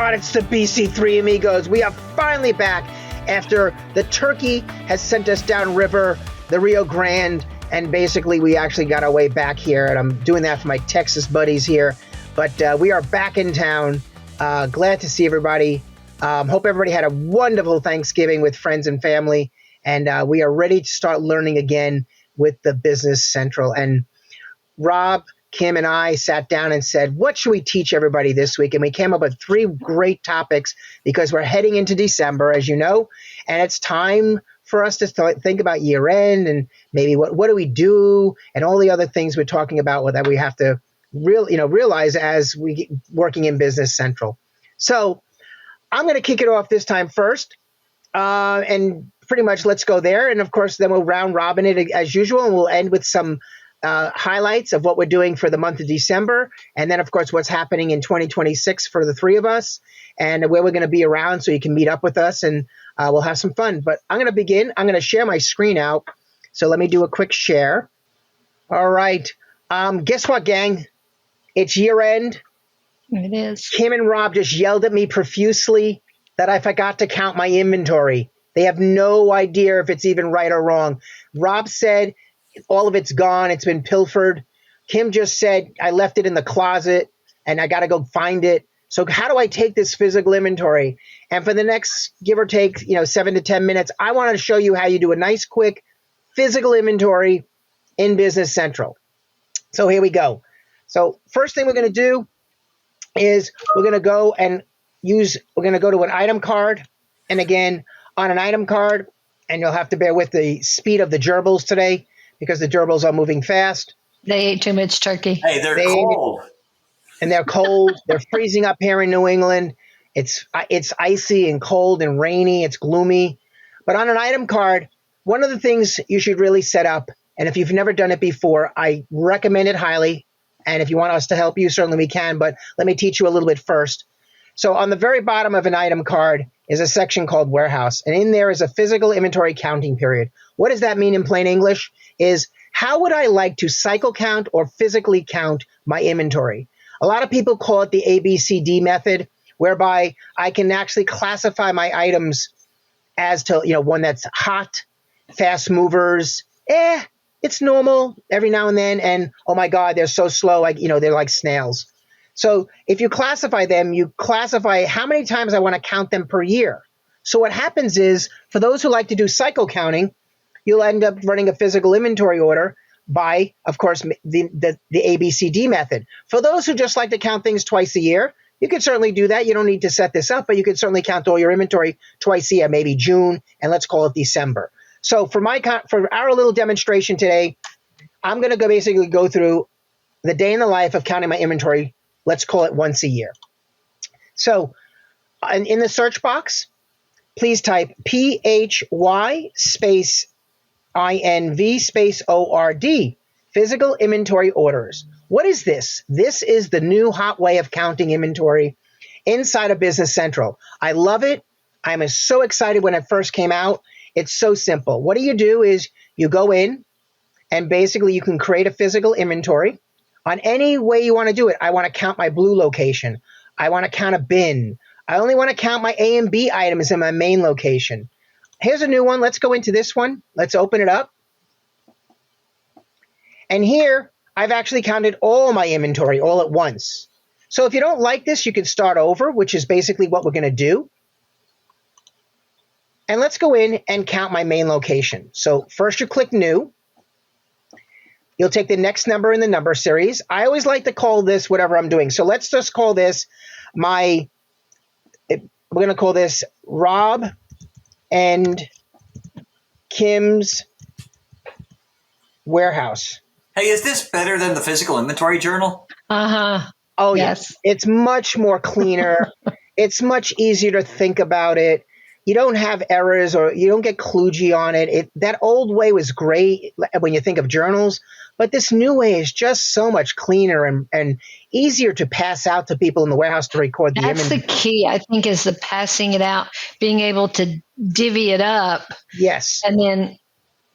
God, it's the BC3 Amigos. We are finally back after the turkey has sent us downriver, the Rio Grande, and basically we actually got our way back here, and I'm doing that for my Texas buddies here. But we are back in town. Glad to see everybody. Hope everybody had a wonderful Thanksgiving with friends and family, and we are ready to start learning again with the Business Central. And Rob, Kim, and I sat down and said, what should we teach everybody this week? And we came up with 3 great topics because we're heading into December, as you know, and it's time for us to think about year end and maybe what do we do and all the other things we're talking about that we have to realize as we get working in Business Central. So I'm going to kick it off this time first, and pretty much let's go there. And of course, then we'll round robin it as usual, and we'll end with some highlights of what we're doing for the month of December. And then, of course, what's happening in 2026 for the 3 of us and where we're going to be around so you can meet up with us and we'll have some fun. But I'm going to begin. I'm going to share my screen out. So let me do a quick share. All right. Guess what, gang? It's year end. It is. Kim and Rob just yelled at me profusely that I forgot to count my inventory. They have no idea if it's even right or wrong. Rob said all of it's gone. It's been pilfered. Kim just said I left it in the closet and I got to go find it. So how do I take this physical inventory? And for the next, give or take, 7 to 10 minutes, I want to show you how you do a nice, quick physical inventory in Business Central. So here we go. So first thing we're going to do is we're going to go to an item card. And again, on an item card, and you'll have to bear with the speed of the gerbils today, because the gerbils are moving fast. They ate too much turkey. Hey, they're cold. And they're cold. They're freezing up here in New England. It's icy and cold and rainy. It's gloomy. But on an item card, one of the things you should really set up, and if you've never done it before, I recommend it highly. And if you want us to help you, certainly we can. But let me teach you a little bit first. So on the very bottom of an item card is a section called Warehouse. And in there is a physical inventory counting period. What does that mean in plain English? Is how would I like to cycle count or physically count my inventory? A lot of people call it the ABCD method, whereby I can actually classify my items as to, one that's hot, fast movers, it's normal every now and then, and oh my God, they're so slow, they're like snails. So if you classify them, you classify how many times I want to count them per year. So what happens is, for those who like to do cycle counting, you'll end up running a physical inventory order by, of course, the ABCD method. For those who just like to count things twice a year, you can certainly do that. You don't need to set this up, but you can certainly count all your inventory twice a year, maybe June, and let's call it December. So for our little demonstration today, I'm going to basically go through the day in the life of counting my inventory. Let's call it once a year. So in the search box, please type PHY space INV space ORD, physical inventory orders. What is this? This is the new hot way of counting inventory inside of Business Central. I love it. I'm so excited when it first came out. It's so simple. What you do is you go in and basically you can create a physical inventory on any way you want to do it. I want to count my blue location. I want to count a bin. I only want to count my A and B items in my main location. Here's a new one. Let's go into this one. Let's open it up. And here, I've actually counted all my inventory all at once. So if you don't like this, you can start over, which is basically what we're going to do. And let's go in and count my main location. So first you click New. You'll take the next number in the number series. I always like to call this whatever I'm doing. So let's just call this we're going to call this Rob and Kim's Warehouse. Hey, is this better than the physical inventory journal? Uh-huh. Oh, yes. It's much more cleaner. It's much easier to think about it. You don't have errors or you don't get kludgy on it. That old way was great when you think of journals, but this new way is just so much cleaner and easier to pass out to people in the warehouse to record the image. That's the key, I think, is the passing it out, being able to divvy it up. Yes. And then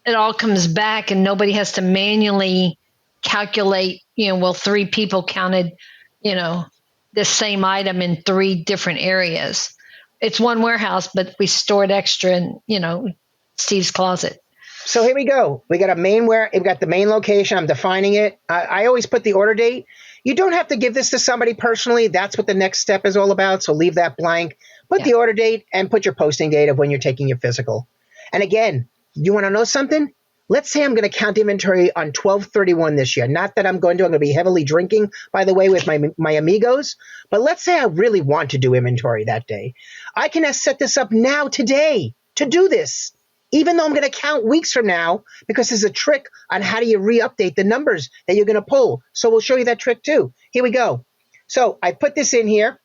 it all comes back and nobody has to manually calculate, 3 people counted, the same item in 3 different areas. It's one warehouse, but we stored extra in, Steve's closet. So here we go. We got we've got the main location. I'm defining it. I always put the order date. You don't have to give this to somebody personally. That's what the next step is all about. So leave that blank. Put the order date and put your posting date of when you're taking your physical. And again, you want to know something? Let's say I'm going to count inventory on 12/31 this year. Not that I'm going to be heavily drinking, by the way, with my amigos. But let's say I really want to do inventory that day. I can set this up now today to do this, even though I'm going to count weeks from now, because there's a trick on how do you re-update the numbers that you're going to pull. So we'll show you that trick too. Here we go. So I put this in here.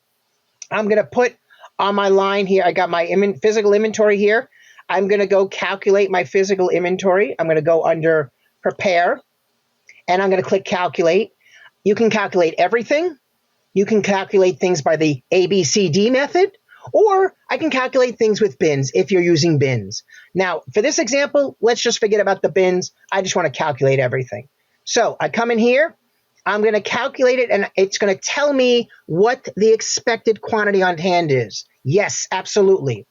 I'm going to put on my line here, I got my physical inventory here. I'm going to go calculate my physical inventory. I'm going to go under prepare, and I'm going to click calculate. You can calculate everything. You can calculate things by the ABCD method, or I can calculate things with bins if you're using bins. Now, for this example, let's just forget about the bins. I just want to calculate everything. So I come in here. I'm going to calculate it, and it's going to tell me what the expected quantity on hand is. Yes, absolutely.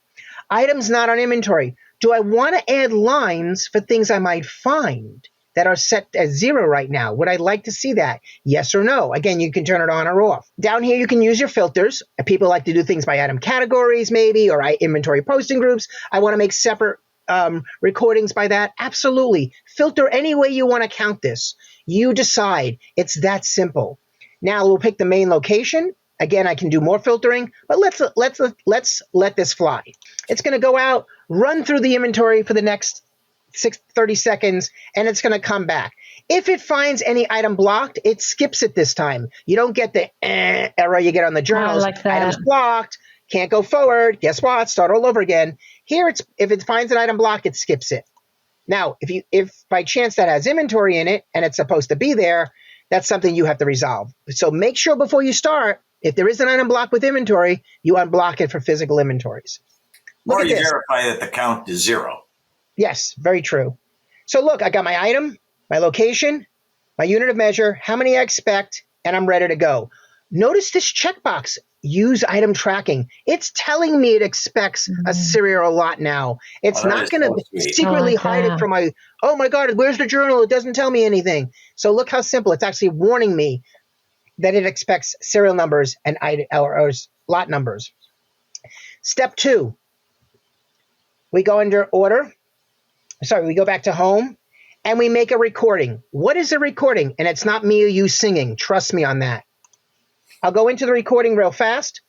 Items not on inventory. Do I want to add lines for things I might find that are set as 0 right now? Would I like to see that? Yes or no? Again, you can turn it on or off. Down here, you can use your filters. People like to do things by item categories, maybe, or inventory posting groups. I want to make separate recordings by that. Absolutely. Filter any way you want to count this. You decide. It's that simple. Now we'll pick the main location. Again, I can do more filtering, but let's let this fly. It's going to go out, run through the inventory for the next 30 seconds, and it's going to come back. If it finds any item blocked, it skips it this time. You don't get the error you get on the journals. I like that. Items blocked, can't go forward. Guess what? Start all over again. Here, if it finds an item blocked, it skips it. Now, if by chance that has inventory in it and it's supposed to be there, that's something you have to resolve. So make sure before you start, if there is an item block with inventory, you unblock it for physical inventories. Or you verify that the count is 0. Yes, very true. So look, I got my item, my location, my unit of measure, how many I expect, and I'm ready to go. Notice this checkbox, use item tracking. It's telling me it expects a serial lot now. It's not going to secretly hide it from oh my God, where's the journal? It doesn't tell me anything. So look how simple. It's actually warning me that it expects serial numbers and or lot numbers. Step 2, we go under order. Sorry, we go back to home and we make a recording. What is a recording? And it's not me or you singing. Trust me on that. I'll go into the recording real fast.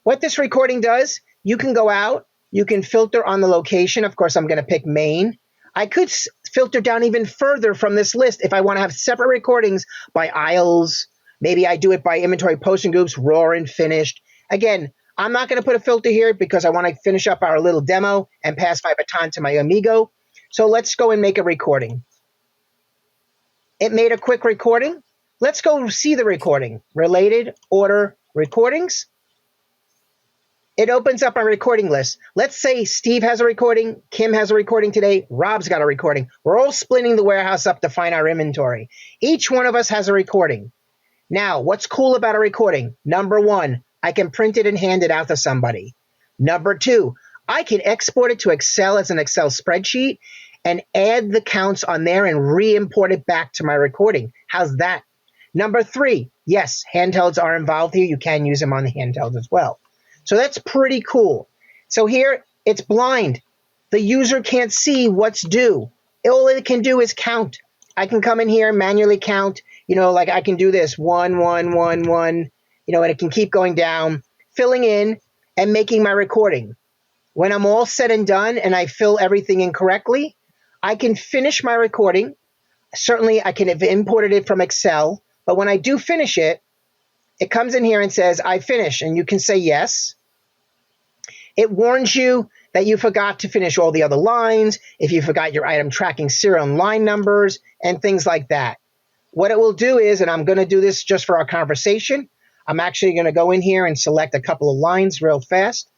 What this recording does, you can go out, you can filter on the location. Of course, I'm going to pick Maine. I could filter down even further from this list if I want to have separate recordings by aisles. Maybe I do it by inventory posting groups, raw and finished. Again, I'm not going to put a filter here because I want to finish up our little demo and pass my baton to my amigo. So let's go and make a recording. It made a quick recording. Let's go see the recording. Related order recordings. It opens up a recording list. Let's say Steve has a recording, Kim has a recording today, Rob's got a recording. We're all splitting the warehouse up to find our inventory. Each one of us has a recording. Now, what's cool about a recording? Number 1, I can print it and hand it out to somebody. Number 2, I can export it to Excel as an Excel spreadsheet and add the counts on there and re-import it back to my recording. How's that? Number 3, yes, handhelds are involved here. You can use them on the handhelds as well. So that's pretty cool. So here, it's blind. The user can't see what's due. All it can do is count. I can come in here and manually count. Like I can do this, 1, 1, 1, 1, and it can keep going down, filling in and making my recording. When I'm all said and done and I fill everything in correctly, I can finish my recording. Certainly, I can have imported it from Excel, but when I do finish it, it comes in here and says, I finish, and you can say yes. It warns you that you forgot to finish all the other lines, if you forgot your item tracking serial and line numbers, and things like that. What it will do is, and I'm going to do this just for our conversation, I'm actually going to go in here and select a couple of lines real fast.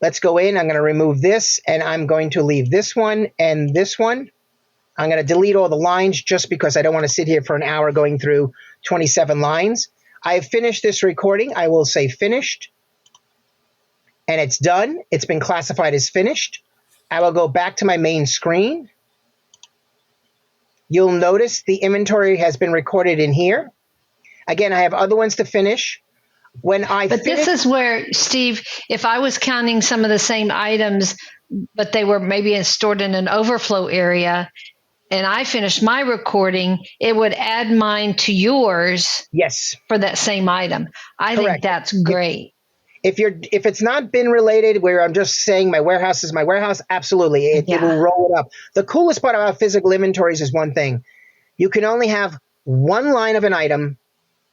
Let's go in. I'm going to remove this, and I'm going to leave this one and this one. I'm going to delete all the lines just because I don't want to sit here for an hour going through 27 lines. I've finished this recording. I will say finished, and it's done. It's been classified as finished. I will go back to my main screen. You'll notice the inventory has been recorded in here. Again, I have other ones to finish. But this is where, Steve, if I was counting some of the same items, but they were maybe stored in an overflow area, and I finished my recording, it would add mine to yours. Yes. For that same item. I Correct. think that's great. If it's not bin related, where I'm just saying my warehouse is my warehouse, absolutely, it will roll it up. The coolest part about physical inventories is one thing: you can only have one line of an item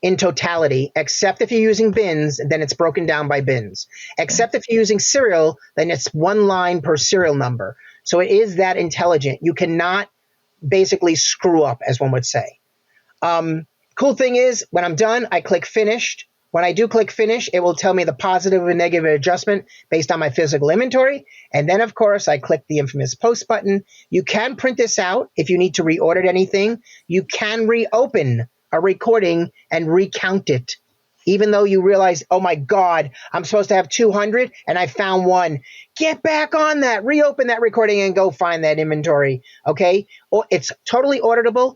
in totality, except if you're using bins, then it's broken down by bins. Except if you're using serial, then it's one line per serial number. So it is that intelligent. You cannot basically screw up, as one would say. Cool thing is, when I'm done, I click finished. When I do click finish, it will tell me the positive and negative adjustment based on my physical inventory. And then, of course, I click the infamous post button. You can print this out if you need to reorder anything. You can reopen a recording and recount it, even though you realize, oh my God, I'm supposed to have 200 and I found one. Get back on that, reopen that recording and go find that inventory, okay? It's totally auditable,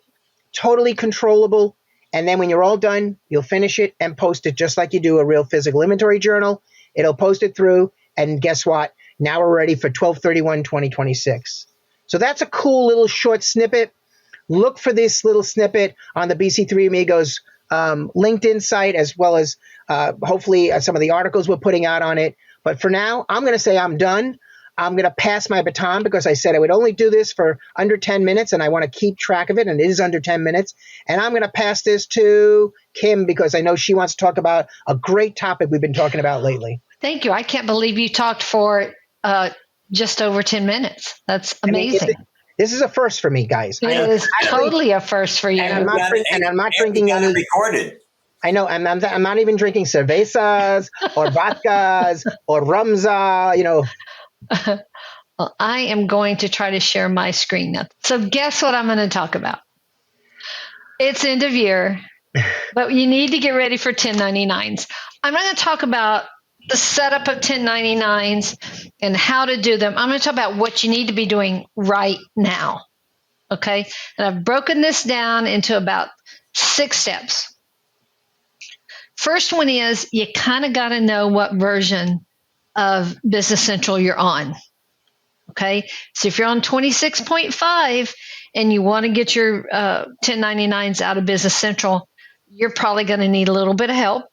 totally controllable. And then when you're all done, you'll finish it and post it just like you do a real physical inventory journal. It'll post it through, and guess what? Now we're ready for 12/31/2026. So that's a cool little short snippet. Look for this little snippet on the BC3 Amigos LinkedIn site, as well as hopefully some of the articles we're putting out on it. But for now, I'm going to say I'm done. I'm going to pass my baton because I said I would only do this for under 10 minutes, and I want to keep track of it, and it is under 10 minutes. And I'm going to pass this to Kim because I know she wants to talk about a great topic we've been talking about lately. Thank you. I can't believe you talked for just over 10 minutes. That's amazing. I mean, this is a first for me, guys. It is totally a first for you. And I'm not drinking any. Recorded. I know, I'm not even drinking cervezas or vodkas or rumza, you know. Well, I am going to try to share my screen now. So guess what I'm going to talk about? It's end of year, but you need to get ready for 1099s. I'm going to talk about the setup of 1099s and how to do them. I'm going to talk about what you need to be doing right now. Okay. And I've broken this down into about 6 steps. First one is you kind of got to know what version of Business Central you're on. Okay. So if you're on 26.5 and you want to get your 1099s out of Business Central, you're probably going to need a little bit of help.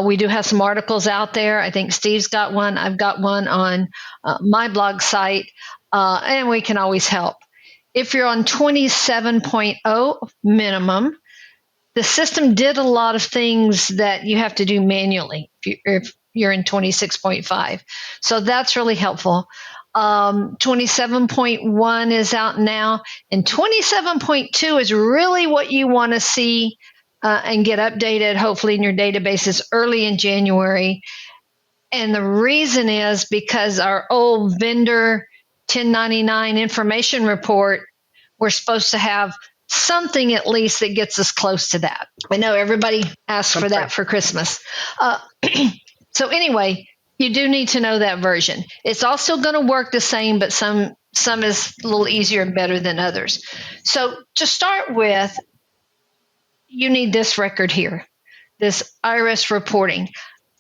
We do have some articles out there. I think Steve's got one. I've got one on my blog site, and we can always help. If you're on 27.0 minimum, the system did a lot of things that you have to do manually if you're in 26.5. So that's really helpful. 27.1 is out now, and 27.2 is really what you want to see and get updated, hopefully in your databases early in January. And the reason is because our old vendor 1099 information report, we're supposed to have something at least that gets us close to that. I know everybody asks for that for Christmas. So anyway, you do need to know that version. It's also going to work the same, but some is a little easier and better than others. So to start with, you need this record here, this IRS reporting.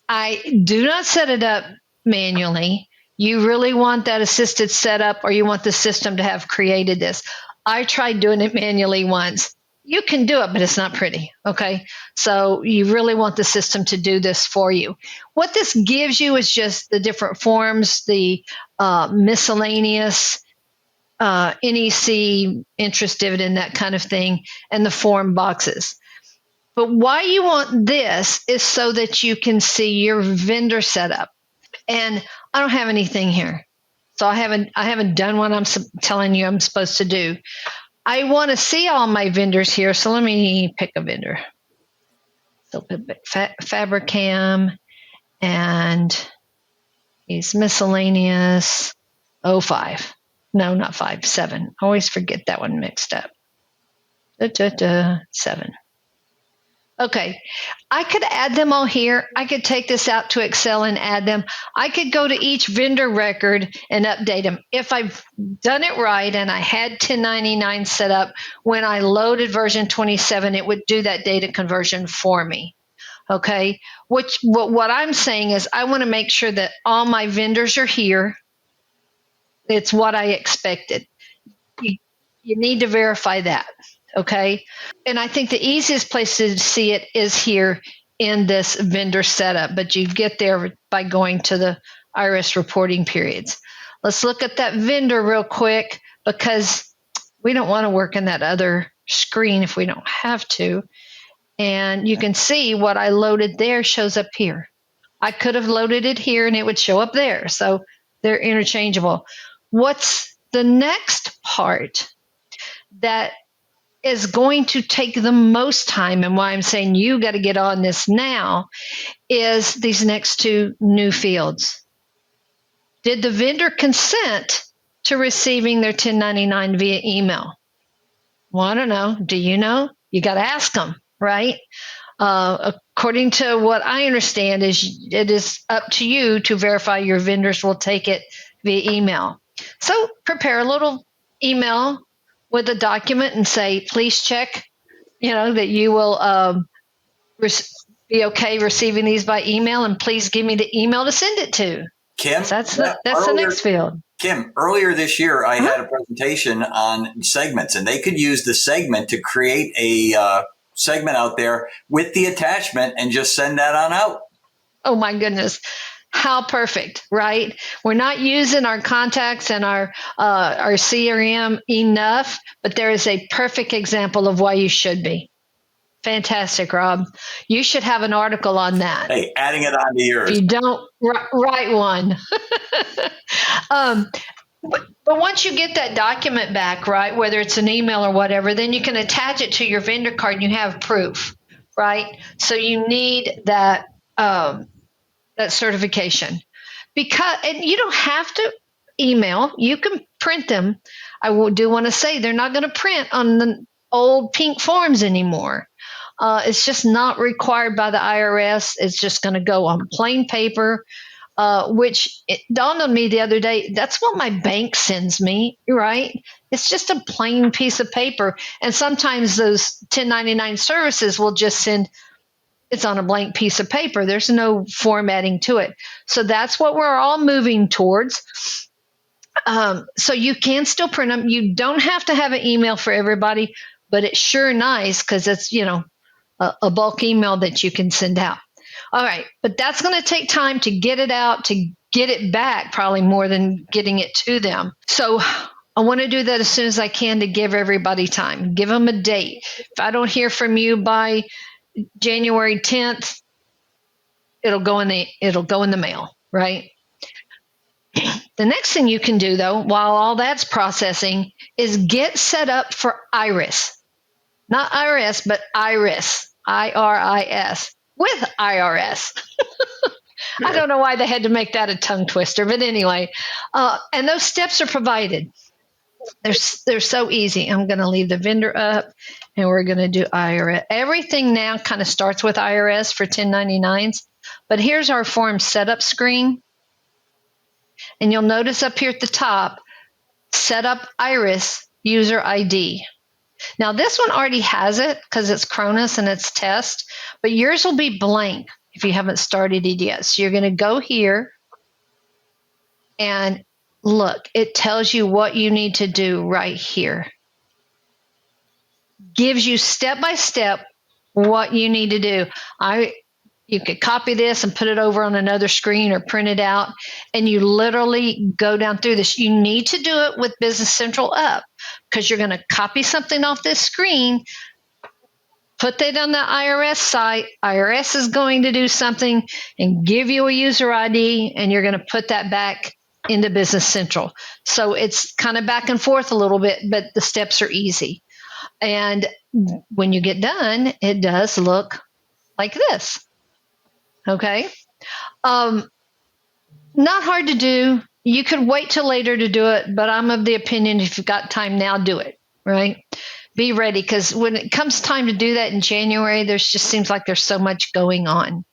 I do not set it up manually. You really want that assisted setup, or you want the system to have created this. I tried doing it manually once. You can do it, but it's not pretty, okay? So you really want the system to do this for you. What this gives you is just the different forms, the miscellaneous, NEC, interest, dividend, that kind of thing, and the form boxes. But why you want this is so that you can see your vendor setup. And I don't have anything here. So I haven't done what I'm telling you I'm supposed to do. I want to see all my vendors here. So let me pick a vendor. So Fabricam, and he's miscellaneous 05. No, not 5, 7. I always forget that one mixed up. 7. Okay. I could add them all here. I could take this out to Excel and add them. I could go to each vendor record and update them. If I've done it right and I had 1099 set up, when I loaded version 27, it would do that data conversion for me. Okay. What I'm saying is I want to make sure that all my vendors are here. It's what I expected. You, you need to verify that. Okay. And I think the easiest place to see it is here in this vendor setup, but you get there by going to the IRS reporting periods. Let's look at that vendor real quick because we don't want to work in that other screen if we don't have to. And you can see what I loaded there shows up here. I could have loaded it here and it would show up there. So they're interchangeable. What's the next part that is going to take the most time, and why I'm saying you got to get on this now, is these next two new fields. Did the vendor consent to receiving their 1099 via email? Well, I don't know. Do you know? You got to ask them, right? According to what I understand, it is up to you to verify your vendors will take it via email. So prepare a little email with a document and say, please check, that you will be okay receiving these by email, and please give me the email to send it to. Kim, That's the next field. Kim, earlier this year, I had a presentation on segments, and they could use the segment to create a segment out there with the attachment and just send that on out. Oh my goodness. How perfect, right? We're not using our contacts and our CRM enough, but there is a perfect example of why you should be. Fantastic, Rob. You should have an article on that. Hey, adding it on to yours. If you don't, write one. But once you get that document back, right, whether it's an email or whatever, then you can attach it to your vendor card and you have proof, right? So you need that that certification. And you don't have to email. You can print them. I do want to say they're not going to print on the old pink forms anymore. It's just not required by the IRS. It's just going to go on plain paper, which it dawned on me the other day. That's what my bank sends me, right? It's just a plain piece of paper. And sometimes those 1099 services will just send, it's on a blank piece of paper. There's no formatting to it. So that's what we're all moving towards. So you can still print them. You don't have to have an email for everybody, but it's sure nice because it's, a bulk email that you can send out. All right. But that's going to take time to get it out, to get it back, probably more than getting it to them. So I want to do that as soon as I can to give everybody time. Give them a date. If I don't hear from you by January 10th, it'll go in the mail, right? The next thing you can do, though, while all that's processing, is get set up for IRIS. Not IRS, but IRIS, IRIS, with IRS. I don't know why they had to make that a tongue twister, but anyway. And those steps are provided. They're so easy. I'm going to leave the vendor up, and we're going to do IRS. Everything now kind of starts with IRS for 1099s, but here's our form setup screen. And you'll notice up here at the top, set up IRIS user ID. Now, this one already has it because it's Cronus and it's test, but yours will be blank if you haven't started it yet. So you're going to go here and look, it tells you what you need to do right here. Gives you step by step what you need to do. You could copy this and put it over on another screen or print it out, and you literally go down through this. You need to do it with Business Central up because you're going to copy something off this screen, put that on the IRS site. IRS is going to do something and give you a user ID, and you're going to put that back into Business Central. So it's kind of back and forth a little bit, but the steps are easy. And when you get done, it does look like this. Okay. Not hard to do. You could wait till later to do it, but I'm of the opinion if you've got time now, do it, right? be ready, because when it comes time to do that in January, there's just seems like there's so much going on.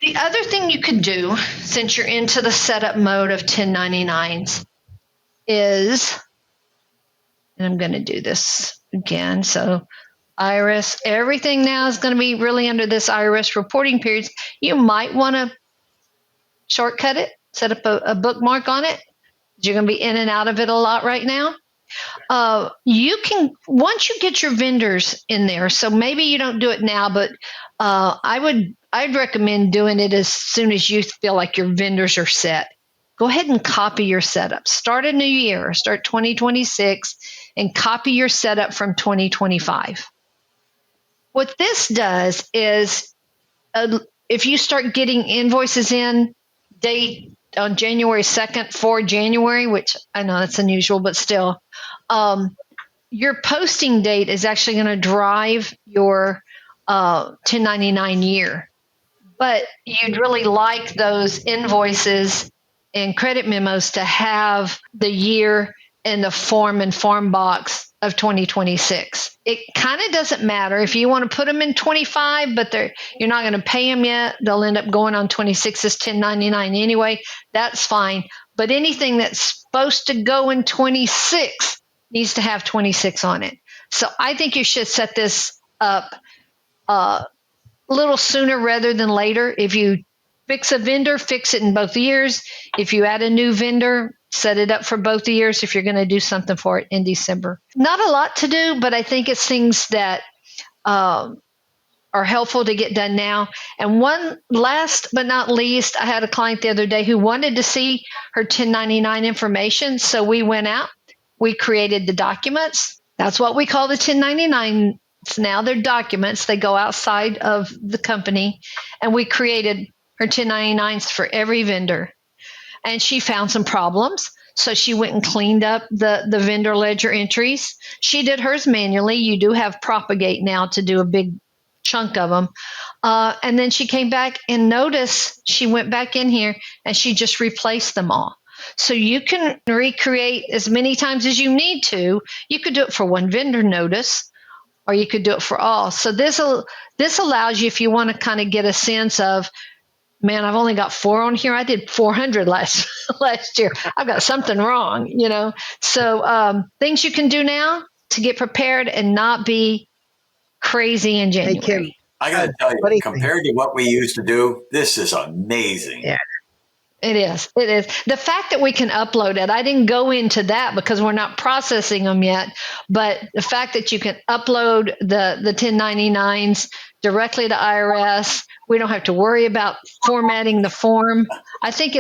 The other thing you could do, since you're into the setup mode of 1099s, is, and I'm going to do this again. So IRS, everything now is going to be really under this IRS reporting periods. You might want to shortcut it, set up a bookmark on it. You're going to be in and out of it a lot right now. You can, once you get your vendors in there, so maybe you don't do it now, but I'd recommend doing it as soon as you feel like your vendors are set. Go ahead and copy your setup. Start a new year, start 2026, and copy your setup from 2025. What this does is, if you start getting invoices in date on January 2nd for January, which I know that's unusual, but still, your posting date is actually going to drive your 1099 year. But you'd really like those invoices and credit memos to have the year in the form and form box of 2026. It kind of doesn't matter if you want to put them in 25, but you're not going to pay them yet. They'll end up going on 26's 1099 anyway. That's fine. But anything that's supposed to go in 26 needs to have 26 on it. So I think you should set this up a little sooner rather than later. If you fix a vendor, fix it in both years. If you add a new vendor, set it up for both years if you're going to do something for it in December. Not a lot to do, but I think it's things that are helpful to get done now. And one last but not least, I had a client the other day who wanted to see her 1099 information. So we went out, we created the documents. That's what we call the 1099. Now they're documents. They go outside of the company, and we created her 1099s for every vendor. And she found some problems, so she went and cleaned up the vendor ledger entries. She did hers manually. You do have Propagate now to do a big chunk of them. And then she came back and noticed, she went back in here and she just replaced them all. So you can recreate as many times as you need to. You could do it for one vendor notice, or you could do it for all. So this allows you, if you want to kind of get a sense of, man, I've only got 4 on here. I did 400 last year. I've got something wrong, So things you can do now to get prepared and not be crazy in January. Hey, Kim, I got to tell you, compared to what we used to do, this is amazing. Yeah. It is. It is. The fact that we can upload it, I didn't go into that because we're not processing them yet, but the fact that you can upload the 1099s directly to IRS, we don't have to worry about formatting the form. I think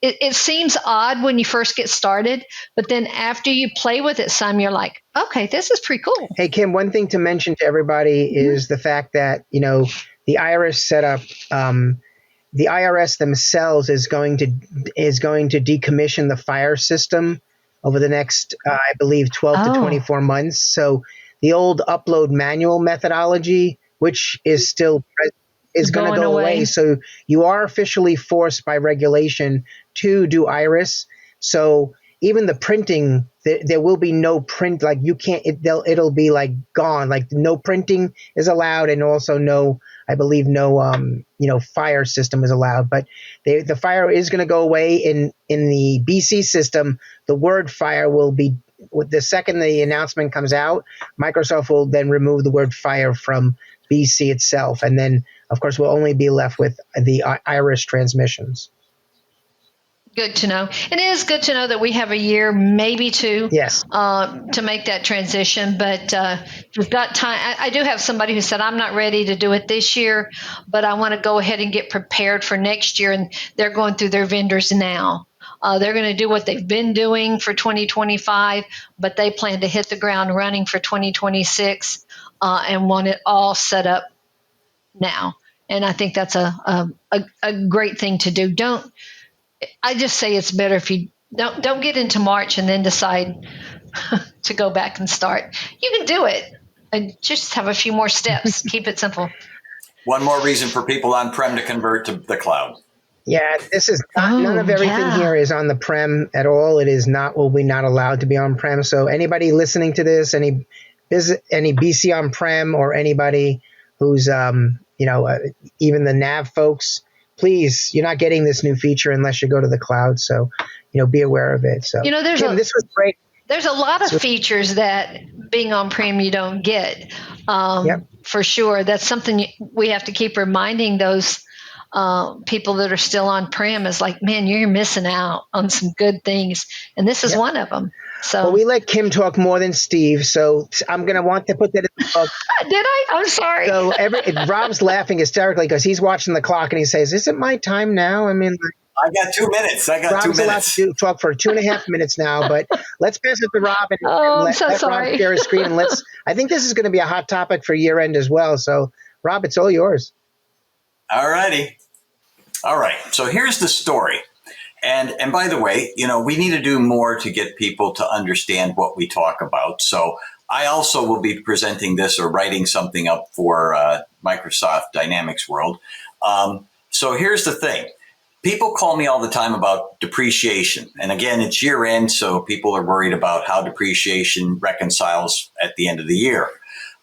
it seems odd when you first get started, but then after you play with it some, you're like, okay, this is pretty cool. Hey, Kim, one thing to mention to everybody is the fact that, the IRS setup, the IRS themselves is going to decommission the fire system over the next, I believe, 12 to 24 months. So the old upload manual methodology, which is still is going to go away. So you are officially forced by regulation to do iris. So even the printing, there will be no print. Like you can't. It'll be like gone. Like no printing is allowed, and also no, I believe no fire system is allowed. But the fire is going to go away in the BC system. The word fire will be, the second the announcement comes out, Microsoft will then remove the word fire from BC itself, and then of course we'll only be left with the iris transmissions. Good to know. It is good to know that we have a year, maybe two, yes, to make that transition. But we've got time. I do have somebody who said, I'm not ready to do it this year, but I want to go ahead and get prepared for next year. And they're going through their vendors now. They're going to do what they've been doing for 2025, but they plan to hit the ground running for 2026 and want it all set up now. And I think that's a great thing to do. I just say it's better if you don't get into March and then decide to go back and start. You can do it and just have a few more steps. Keep it simple. One more reason for people on-prem to convert to the cloud. Yeah, this is not, none of Oh, everything yeah. here is on the prem at all. It is not, will be not allowed to be on prem. So anybody listening to this, any BC on prem, or anybody who's, even the nav folks, please, you're not getting this new feature unless you go to the cloud. So, be aware of it. So, There's Kim, this was great. there's a lot of So, features that being on prem you don't get. yep. For sure, that's something we have to keep reminding those people that are still on prem is like, man, you're missing out on some good things, and this is Yep. one of them. So, Well, we let Kim talk more than Steve, so I'm going to want to put that in the book. did I? I'm sorry. So Rob's laughing hysterically because he's watching the clock and he says, "Is it my time now?" I mean, I got 2 minutes. Rob's allowed to talk for 2.5 minutes now, but let's pass it to Rob and I'm let so Rob sorry. share his screen. And I think this is going to be a hot topic for year end as well. So, Rob, it's all yours. All righty. All right. So here's the story. And by the way, we need to do more to get people to understand what we talk about. So I also will be presenting this or writing something up for Microsoft Dynamics World. So here's the thing. People call me all the time about depreciation. And again, it's year end, so people are worried about how depreciation reconciles at the end of the year.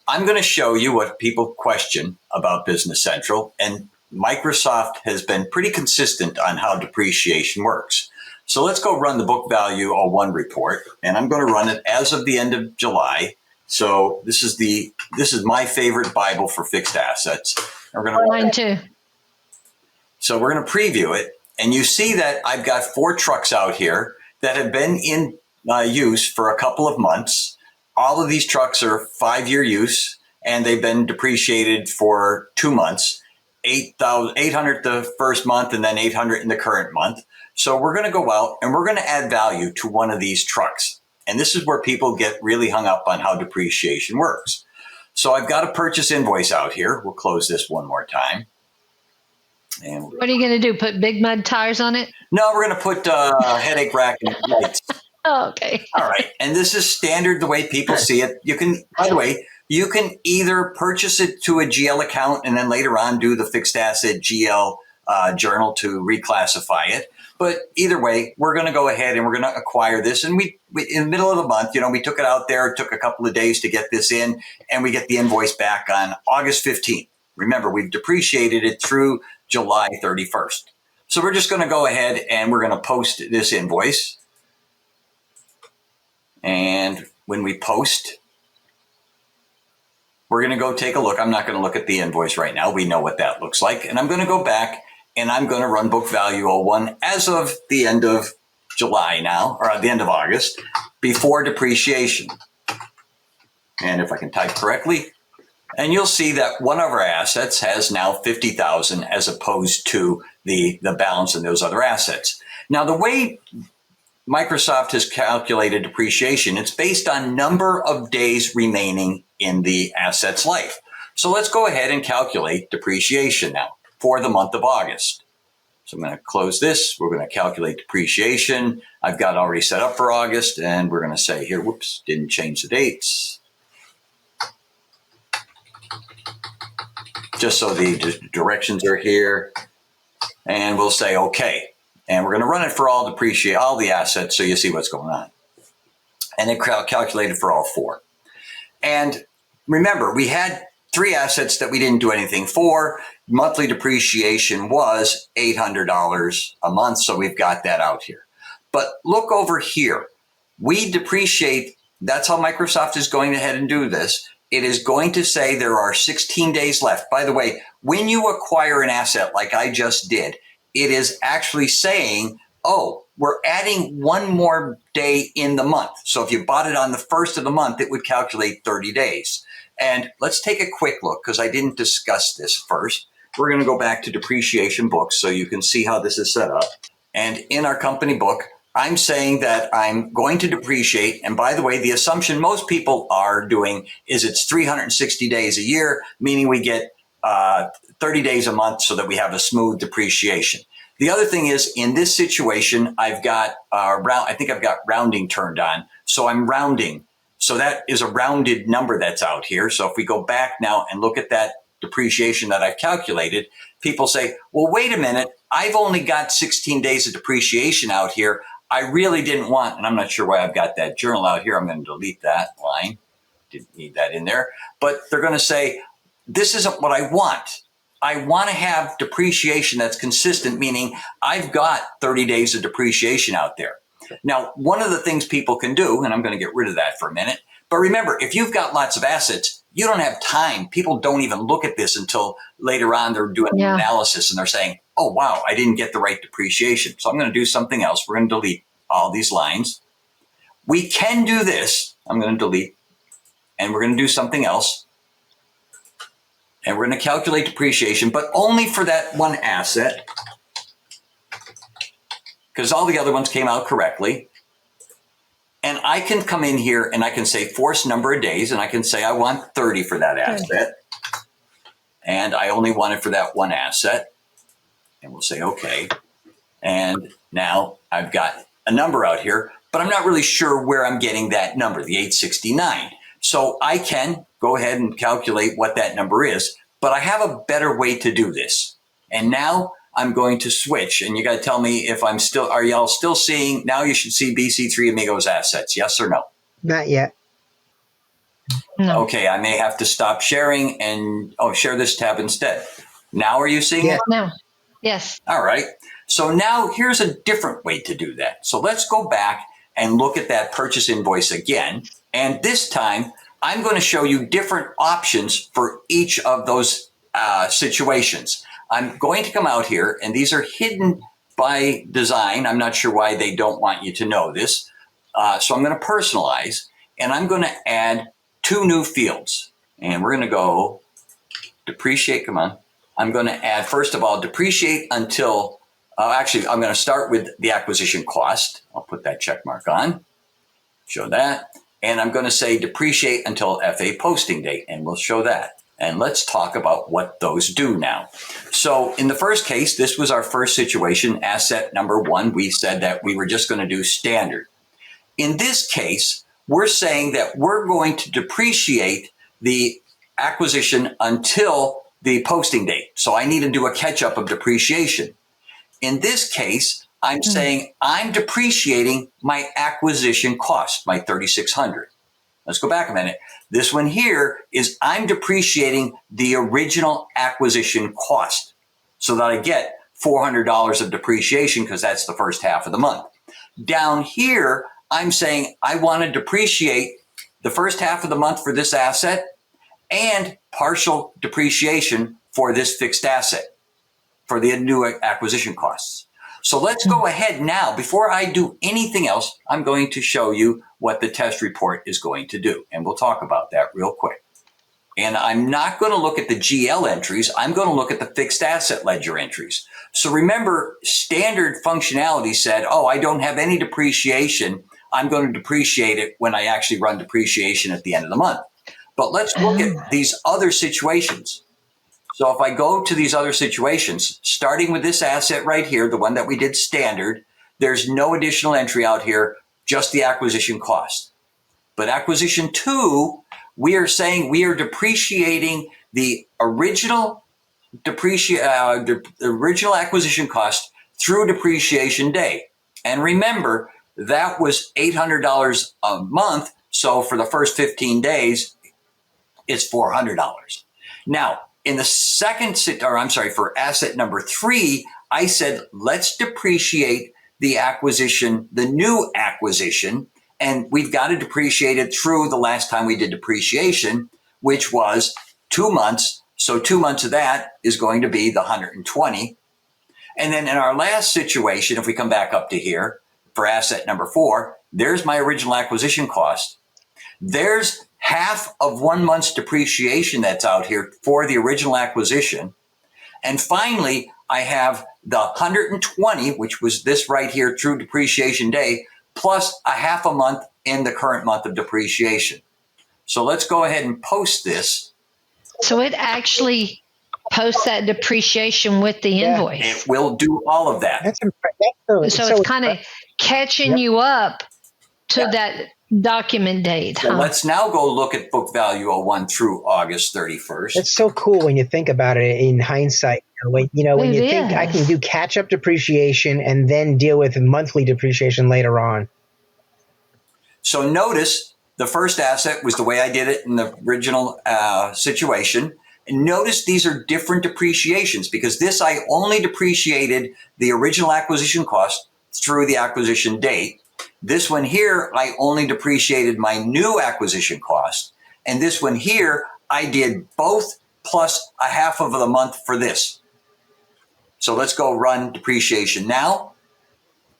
I'm going to show you what people question about Business Central, and Microsoft has been pretty consistent on how depreciation works. So let's go run the book value 01 report, and I'm going to run it as of the end of July. So this is my favorite Bible for fixed assets. Mine too. So we're going to preview it, and you see that I've got 4 trucks out here that have been in use for a couple of months. All of these trucks are 5-year use, and they've been depreciated for 2 months, 800 the first month, and then 800 in the current month. So we're going to go out and we're going to add value to one of these trucks. And this is where people get really hung up on how depreciation works. So I've got a purchase invoice out here. We'll close this one more time. And What are you going to do? Put big mud tires on it? no, we're going to put headache rack and lights. Oh, okay. All right. And this is standard the way people see it. You can, by the way, you can either purchase it to a GL account and then later on do the fixed asset GL journal to reclassify it. But either way, we're going to go ahead and we're going to acquire this. And we in the middle of the month, we took it out there. It took a couple of days to get this in, and we get the invoice back on August 15th. Remember, we've depreciated it through July 31st. So we're just going to go ahead and we're going to post this invoice. And when we post, we're going to go take a look. I'm not going to look at the invoice right now. We know what that looks like. And I'm going to go back and I'm going to run book value 01 as of the end of July now, or at the end of August, before depreciation. And if I can type correctly, and you'll see that one of our assets has now 50,000 as opposed to the balance in those other assets. Now, the way Microsoft has calculated depreciation, it's based on number of days remaining in the asset's life. So let's go ahead and calculate depreciation now for the month of August. So I'm going to close this. We're going to calculate depreciation. I've got already set up for August, and we're going to say here, whoops, didn't change the dates. Just so the directions are here. And we'll say, okay. And we're going to run it for all the assets so you see what's going on. And it calculated for all 4. And remember, we had 3 assets that we didn't do anything for. Monthly depreciation was $800 a month, so we've got that out here. But look over here. We depreciate, that's how Microsoft is going ahead and do this. It is going to say there are 16 days left. By the way, when you acquire an asset like I just did, it is actually saying, oh, we're adding one more day in the month. So if you bought it on the first of the month, it would calculate 30 days. And let's take a quick look because I didn't discuss this first. We're going to go back to depreciation books so you can see how this is set up. And in our company book, I'm saying that I'm going to depreciate. And by the way, the assumption most people are doing is it's 360 days a year, meaning we get 30 days a month so that we have a smooth depreciation. The other thing is in this situation, I've got I think I've got rounding turned on. So I'm rounding. So that is a rounded number that's out here. So if we go back now and look at that depreciation that I've calculated, people say, well, wait a minute, I've only got 16 days of depreciation out here. I really didn't want, and I'm not sure why I've got that journal out here. I'm going to delete that line. Didn't need that in there. But they're going to say, this isn't what I want. I want to have depreciation that's consistent, meaning I've got 30 days of depreciation out there. Now, one of the things people can do, and I'm going to get rid of that for a minute, but remember, if you've got lots of assets, you don't have time. People don't even look at this until later on they're doing an analysis and they're saying, oh, wow, I didn't get the right depreciation. So I'm going to do something else. We're going to delete all these lines. We can do this. I'm going to delete, and we're going to do something else. And we're going to calculate depreciation, but only for that one asset, because all the other ones came out correctly. And I can come in here and I can say force number of days, and I can say I want 30 for that asset. And I only want it for that one asset. And we'll say, okay. And now I've got a number out here, but I'm not really sure where I'm getting that number, the 869. So I can go ahead and calculate what that number is, but I have a better way to do this. And now I'm going to switch, and you got to tell me if I'm still, are y'all still seeing, now you should see BC3 Amigos assets, yes or no? Not yet. No. Okay, I may have to stop sharing and, share this tab instead. Now are you seeing it? No. Yes. All right. So now here's a different way to do that. So let's go back and look at that purchase invoice again. And this time, I'm going to show you different options for each of those situations. I'm going to come out here, and these are hidden by design. I'm not sure why they don't want you to know this. So I'm going to personalize, and I'm going to add 2 new fields. And we're going to go depreciate. Come on. I'm going to add, first of all, depreciate until, actually, I'm going to start with the acquisition cost. I'll put that check mark on, show that. And I'm going to say depreciate until FA posting date, and we'll show that. And let's talk about what those do now. So in the first case, this was our first situation, asset number 1. We said that we were just going to do standard. In this case, we're saying that we're going to depreciate the acquisition until the posting date. So I need to do a catch up of depreciation. In this case, I'm saying I'm depreciating my acquisition cost, my $3,600. Let's go back a minute. This one here is I'm depreciating the original acquisition cost so that I get $400 of depreciation because that's the first half of the month. Down here, I'm saying I want to depreciate the first half of the month for this asset and partial depreciation for this fixed asset for the new acquisition costs. So let's go ahead now. Before I do anything else, I'm going to show you what the test report is going to do. And we'll talk about that real quick. And I'm not going to look at the GL entries. I'm going to look at the fixed asset ledger entries. So remember, standard functionality said, I don't have any depreciation. I'm going to depreciate it when I actually run depreciation at the end of the month. But let's look at these other situations. So if I go to these other situations, starting with this asset right here, the one that we did standard, there's no additional entry out here, just the acquisition cost. But acquisition 2, we are saying we are depreciating the original acquisition cost through depreciation day. And remember, that was $800 a month. So for the first 15 days, it's $400. Now, in the for asset number 3, I said, let's depreciate the acquisition, the new acquisition, and we've got to depreciate it through the last time we did depreciation, which was 2 months. So 2 months of that is going to be the 120. And then in our last situation, if we come back up to here for asset number 4, there's my original acquisition cost. There's half of 1 month's depreciation that's out here for the original acquisition. And finally, I have the 120, which was this right here through depreciation day, plus a half a month in the current month of depreciation. So let's go ahead and post this. So it actually posts that depreciation with the invoice. It will do all of that. That's impressive. So it's kind of catching you up to that document date. So let's now go look at book value 01 through August 31st. That's so cool when you think about it in hindsight. When you think I can do catch-up depreciation and then deal with monthly depreciation later on. So notice the first asset was the way I did it in the original situation. And notice these are different depreciations because this I only depreciated the original acquisition cost through the acquisition date. This one here, I only depreciated my new acquisition cost. And this one here, I did both plus a half of the month for this. So let's go run depreciation now.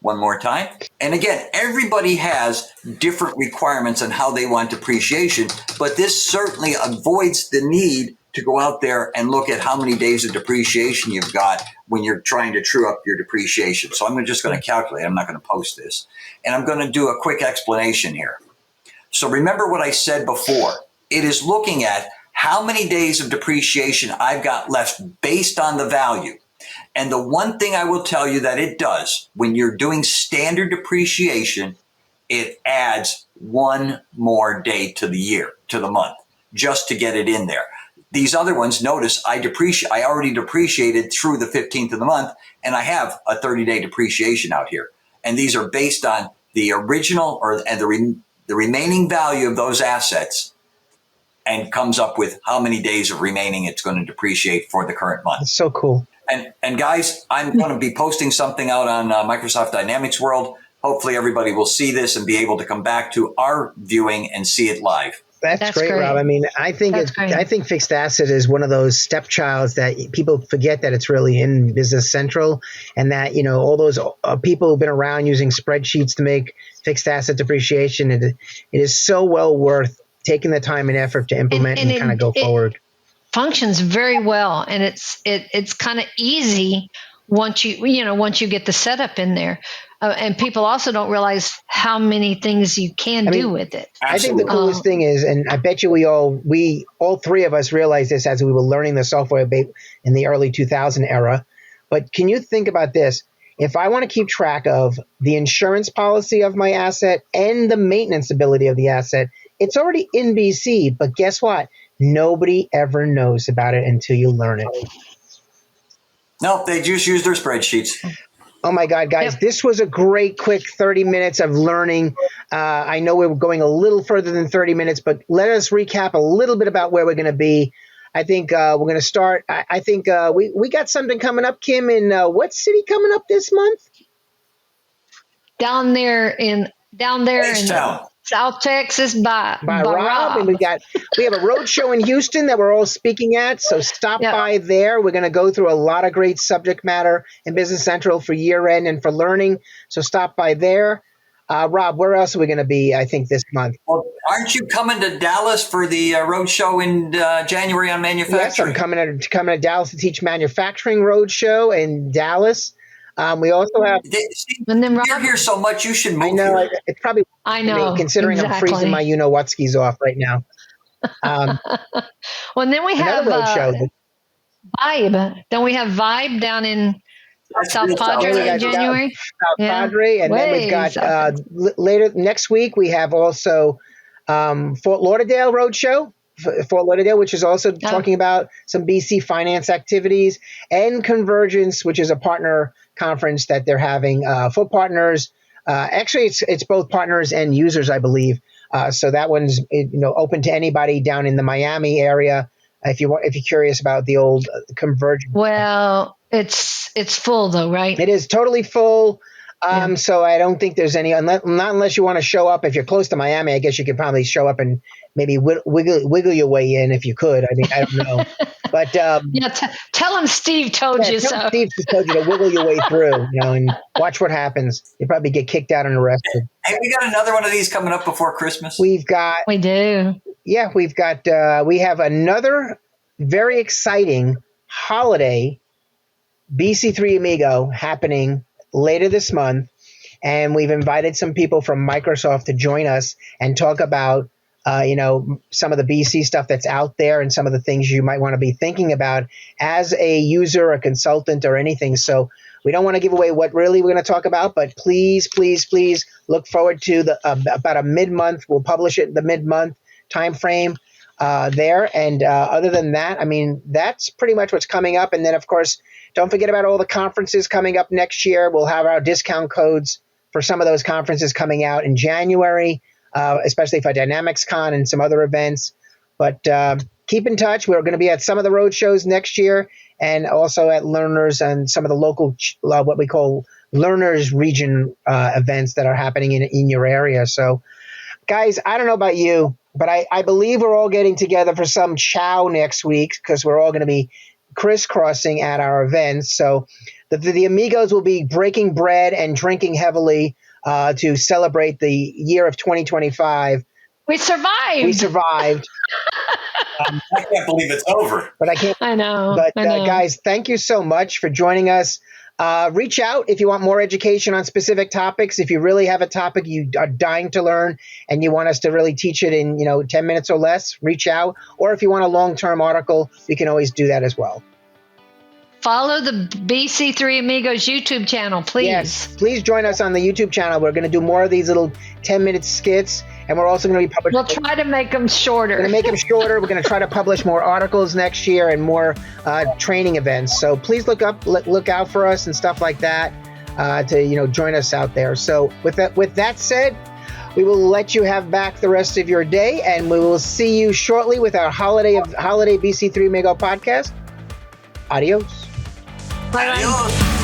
One more time. And again, everybody has different requirements on how they want depreciation, but this certainly avoids the need to go out there and look at how many days of depreciation you've got when you're trying to true up your depreciation. So I'm just going to calculate. I'm not going to post this. And I'm going to do a quick explanation here. So remember what I said before. It is looking at how many days of depreciation I've got left based on the value. And the one thing I will tell you that it does when you're doing standard depreciation, it adds one more day to the year, to the month, just to get it in there. These other ones, notice I already depreciated through the 15th of the month, and I have a 30-day depreciation out here. And these are based on the original the remaining value of those assets, and comes up with how many days of remaining it's going to depreciate for the current month. That's so cool. And guys, I'm going to be posting something out on Microsoft Dynamics World. Hopefully everybody will see this and be able to come back to our viewing and see it live. That's great, Rob. I mean, I think fixed asset is one of those stepchilds that people forget that it's really in Business Central, and that, all those people who've been around using spreadsheets to make fixed asset depreciation, it is so well worth taking the time and effort to implement and kind of go forward. Functions very well, and it's kind of easy once you get the setup in there, and people also don't realize how many things you can do with it. I think the coolest thing is, and I bet you we all three of us realized this as we were learning the software in the early 2000 era. But can you think about this? If I want to keep track of the insurance policy of my asset and the maintenance ability of the asset, it's already in BC. But guess what? Nobody ever knows about it until you learn it. Nope, they just use their spreadsheets. Oh my God, guys, This was a great quick 30 minutes of learning. I know we're going a little further than 30 minutes, but let us recap a little bit about where we're going to be. I think we're going to start. I think we got something coming up, Kim, in what city coming up this month? Down there in South Texas by Rob. And we have a road show in Houston that we're all speaking at. So stop by there. We're going to go through a lot of great subject matter in Business Central for year end and for learning. So stop by there. Rob, where else are we going to be, I think, this month? Well, aren't you coming to Dallas for the road show in January on manufacturing? Yes, I'm coming to Dallas to teach manufacturing road show in Dallas. We also have. And then you're here so much, you should move. I know. Here. It's probably. I know. Considering I'm freezing my you-know-what-skis off right now. Well, and then we have road show. Vibe. Don't we have Vibe down in South Padre in January? South Padre, and then we've got later next week. We have also Fort Lauderdale road show. Fort Lauderdale, which is also talking about some BC finance activities, and Convergence, which is a partner conference that they're having for partners. Actually, it's both partners and users, I believe. So that one's open to anybody down in the Miami area if you're curious about the old Convergence. Well, it's full though, right? It is totally full. So I don't think there's any, not unless you want to show up. If you're close to Miami, I guess you could probably show up and maybe wiggle your way in if you could. I mean, I don't know. But tell him Steve told you so. Steve told you to wiggle your way through, and watch what happens. You probably get kicked out and arrested. Hey, we got another one of these coming up before Christmas. We do. Yeah, we have another very exciting holiday BC3 Amigo happening later this month, and we've invited some people from Microsoft to join us and talk about some of the BC stuff that's out there and some of the things you might want to be thinking about as a user, a consultant, or anything. So We don't want to give away what really we're going to talk about, but please, please, please look forward to the about a mid-month. We'll publish it in the mid-month time frame there. And other than that, I mean, that's pretty much what's coming up. And then, of course, don't forget about all the conferences coming up next year. We'll have our discount codes for some of those conferences coming out in January, especially for Dynamics Con and some other events. But keep in touch. We're going to be at some of the road shows next year, and also at Learners and some of the local, what we call Learners region events that are happening in your area. So, guys, I don't know about you, but I believe we're all getting together for some chow next week, because we're all going to be crisscrossing at our events. So the Amigos will be breaking bread and drinking heavily to celebrate the year of 2025. We survived. We survived. I can't believe it's over. But I can't. I know. But I know. guys, thank you so much for joining us. Reach out if you want more education on specific topics. If you really have a topic you are dying to learn and you want us to really teach it in 10 minutes or less, reach out. Or if you want a long-term article, you can always do that as well. Follow the BC3 Amigos YouTube channel, please. Yes, please join us on the YouTube channel. We're going to do more of these little 10-minute skits, and we're also going to be publishing. We'll try to make them shorter. We're going to make them shorter. We're going to try to publish more articles next year and more training events. So please look out for us and stuff like that to join us out there. So with that said, we will let you have back the rest of your day, and we will see you shortly with our holiday BC3 Amigo podcast. Adios. Bye. Adios.